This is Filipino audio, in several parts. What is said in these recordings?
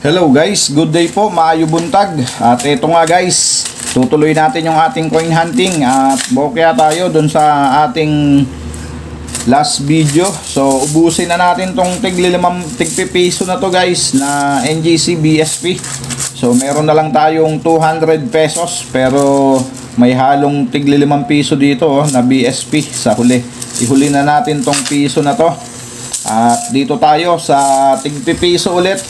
Hello guys, good day po, maayo buntag. At ito nga guys, tutuloy natin yung ating coin hunting. At bokya tayo dun sa ating last video. So ubusin na natin tong tig-pipiso na to guys, na NGC BSP. So meron na lang tayong 200 pesos, pero may halong tig-5 piso dito na BSP sa huli. Ihuli na natin tong piso na to. At dito tayo sa tig-piso ulit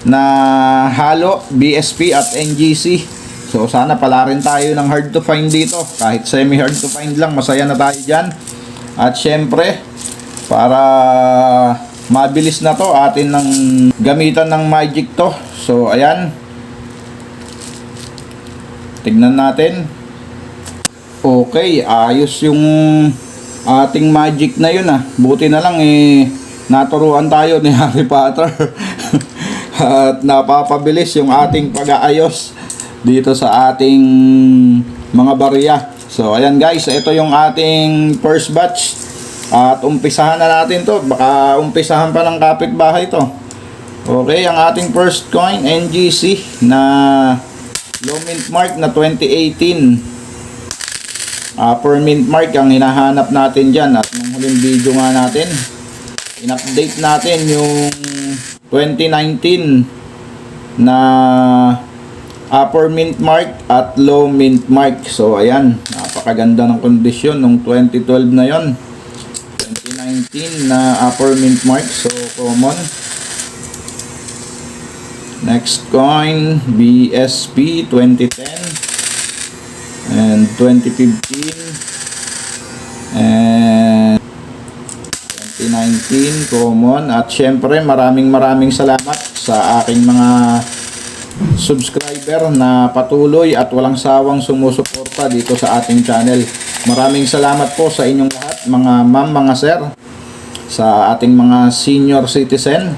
na halo, BSP at NGC. So sana pala rin tayo ng hard to find dito. Kahit semi hard to find lang, masaya na tayo dyan. At syempre, para mabilis na to, atin ng gamitan ng magic to. So ayan, tignan natin. Okay, ayos yung ating magic na yun Buti na lang naturuan tayo ni Harry Potter. At napapabilis yung ating pag-aayos dito sa ating mga barya. So ayan guys, ito yung ating first batch. At umpisahan na natin to. Baka umpisahan pa ng kapitbahay to. Okay, ang ating first coin, NGC na low mint mark na 2018. Upper mint mark ang hinahanap natin dyan. At nung huling video nga natin, in-update natin yung 2019 na upper mint mark at low mint mark. So ayan, napakaganda ng kondisyon nung 2012 na yon. 2019 na upper mint mark, so common. Next coin, BSP 2010 and 2015 and 2019 common. At syempre maraming salamat sa aking mga subscriber na patuloy at walang sawang sumusuporta dito sa ating channel. Maraming salamat po sa inyong lahat, mga ma'am, mga sir, sa ating mga senior citizen,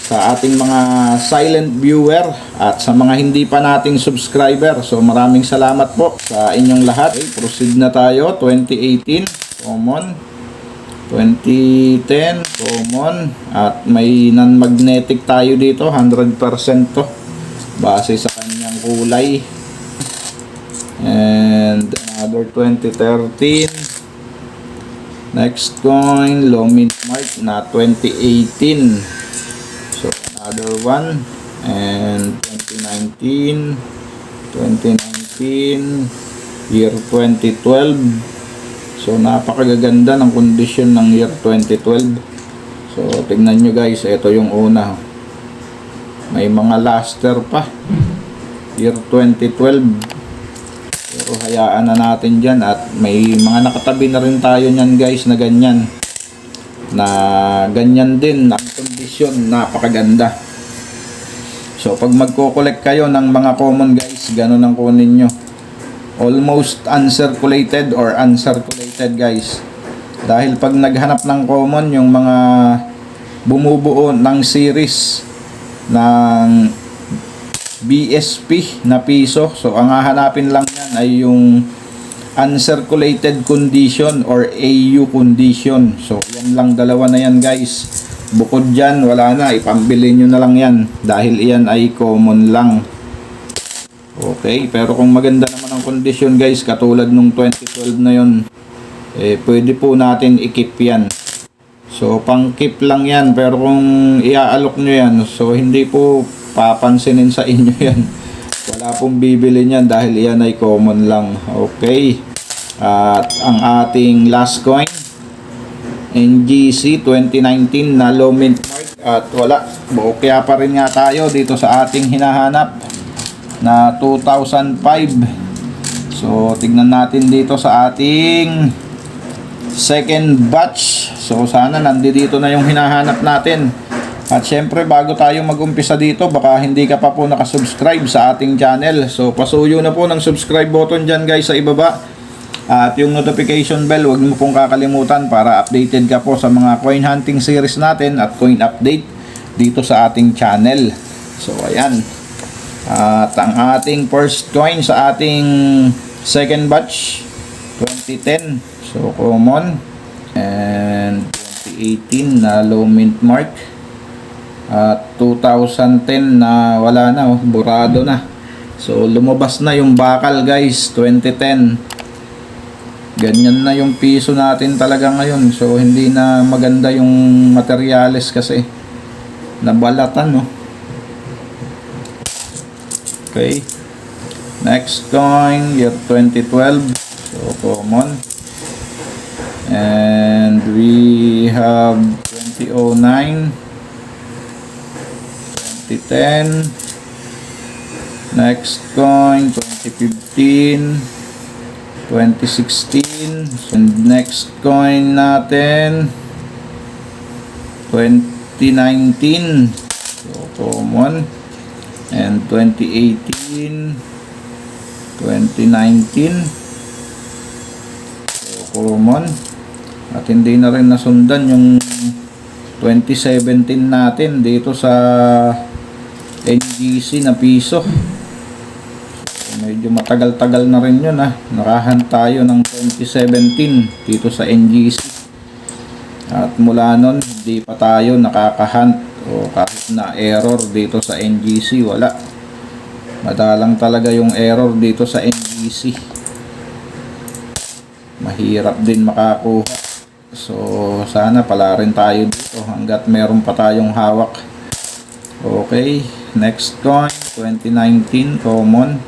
sa ating mga silent viewer, at sa mga hindi pa nating subscriber. So maraming salamat po sa inyong lahat. Okay, proceed na tayo. 2018 common, 2010 common, at may non-magnetic tayo dito, 100% to base sa kanyang kulay. And another 2013. Next coin, low mint mark na 2018. So another one. And 2019, year 2012. So napakaganda ng kondisyon ng year 2012. So tingnan nyo guys, ito yung una. May mga luster pa. Year 2012. Pero hayaan na natin dyan. At may mga nakatabi na rin tayo nyan guys na ganyan. Na ganyan din ang kondisyon. Napakaganda. So pag magko-collect kayo ng mga common guys, ganun ang kunin nyo. Almost uncirculated or uncirculated guys. Dahil pag naghanap ng common, yung mga bumubuo ng series ng BSP na piso, so ang hahanapin lang yan ay yung uncirculated condition or AU condition. So yan lang, dalawa na yan guys. Bukod dyan, wala na, ipambili nyo na lang yan dahil iyan ay common lang. Okay, pero kung maganda naman ang kondisyon guys, katulad nung 2012 na yon, pwede po natin i-keep yan. So pang keep lang yan, pero kung iaalok nyo yan, so hindi po papansinin sa inyo yan. Wala pong bibili niyan dahil yan ay common lang. Okay, at ang ating last coin, NGC 2019 na low mint mark. At wala, kaya pa rin nga tayo dito sa ating hinahanap na 2005. So tignan natin dito sa ating second batch. So sana nandito na yung hinahanap natin. At syempre bago tayo mag-umpisa dito, baka hindi ka pa po nakasubscribe sa ating channel. So pasuyo na po ng subscribe button dyan guys sa ibaba. At yung notification bell, huwag mo pong kakalimutan para updated ka po sa mga coin hunting series natin at coin update dito sa ating channel. So ayan. At ang ating first coin sa ating second batch, 2010. So common. And 2018 na low mint mark. At 2010 na wala na, burado na. So lumabas na yung bakal guys, 2010. Ganyan na yung piso natin talaga ngayon. So hindi na maganda yung materyales kasi nabalatan, no. Okay. Next coin, year 2012. So common. And we have 2009, 2010. Next coin, 2015, 2016. And next coin natin, 2019. So common. And 2018, 2019. So common. At hindi na rin nasundan yung 2017 natin dito sa NGC na piso. So, medyo matagal-tagal na rin yun, ha. Nakahunt tayo ng 2017 dito sa NGC. At mula nun, hindi pa tayo nakakahunt o kahit na error dito sa NGC, wala. Madalang talaga yung error dito sa NGC. Mahirap din makakuha. So sana pala rin tayo dito hanggat meron pa tayong hawak. Okay, next coin, 2019 common.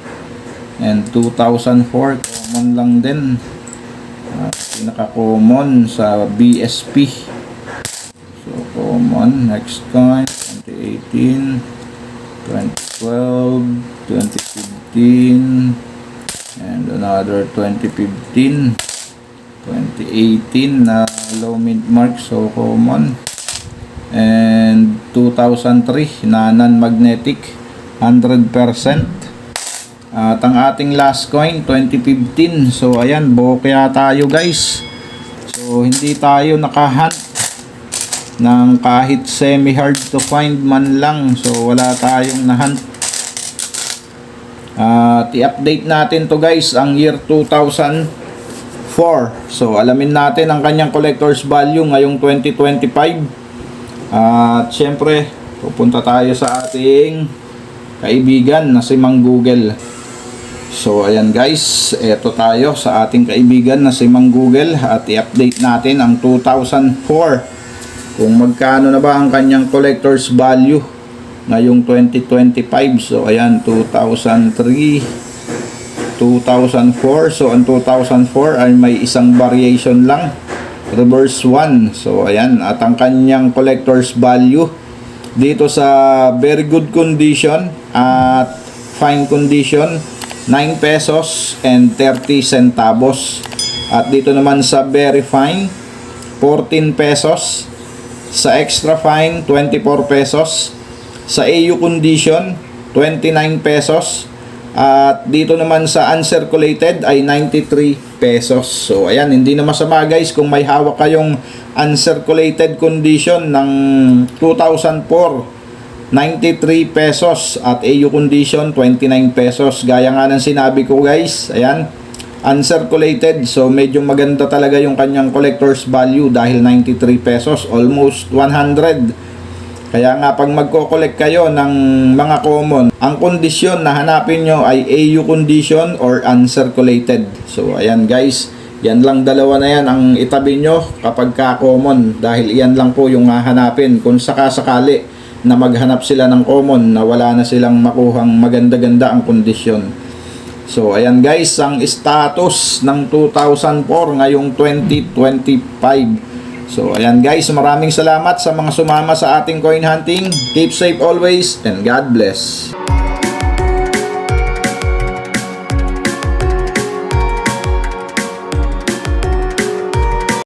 And 2004 common lang din. Pinaka common sa BSP. So common. Next coin, 2018, 2012, 2015, and another 2015, 2018 na low mid mark, so common. And 2003 na non-magnetic 100%. At ang ating last coin 2015. So ayan, bokya tayo guys. So hindi tayo nakahunt ng kahit semi hard to find man lang. So wala tayong nahunt. At i-update natin to guys ang year 2004. So alamin natin ang kanyang collector's value ngayong 2025. At syempre pupunta tayo sa ating kaibigan na si Mang Google. So ayan guys, eto tayo sa ating kaibigan na si Mang Google at i-update natin ang 2004 kung magkano na ba ang kanyang collector's value ngayong 2025. So ayan, 2003, 2004. So ang 2004 ay may isang variation lang, reverse 1. So ayan, at ang kanyang collector's value dito sa very good condition at fine condition, 9 pesos and 30 centavos. At dito naman sa very fine, 14 pesos. Sa extra fine, 24 pesos. Sa AU condition, 29 pesos. At dito naman sa uncirculated ay 93 pesos. So ayan, hindi na masama guys kung may hawak kayong uncirculated condition ng 2004, 93 pesos, at AU condition 29 pesos. Gaya nga ng sinabi ko guys, ayan, uncirculated. So medyo maganda talaga yung kanyang collector's value dahil 93 pesos, almost 100. Kaya nga pag magko-collect kayo ng mga common, ang kondisyon na hanapin nyo ay AU condition or uncirculated. So ayan guys, yan lang, dalawa na yan ang itabi nyo kapag ka-common, dahil iyan lang po yung hahanapin kung sakasakali na maghanap sila ng common na wala na silang makuhang maganda-ganda ang kondisyon. So ayan guys, ang status ng 2004 ngayong 2025. So ayan guys, maraming salamat sa mga sumama sa ating coin hunting. Keep safe always and God bless.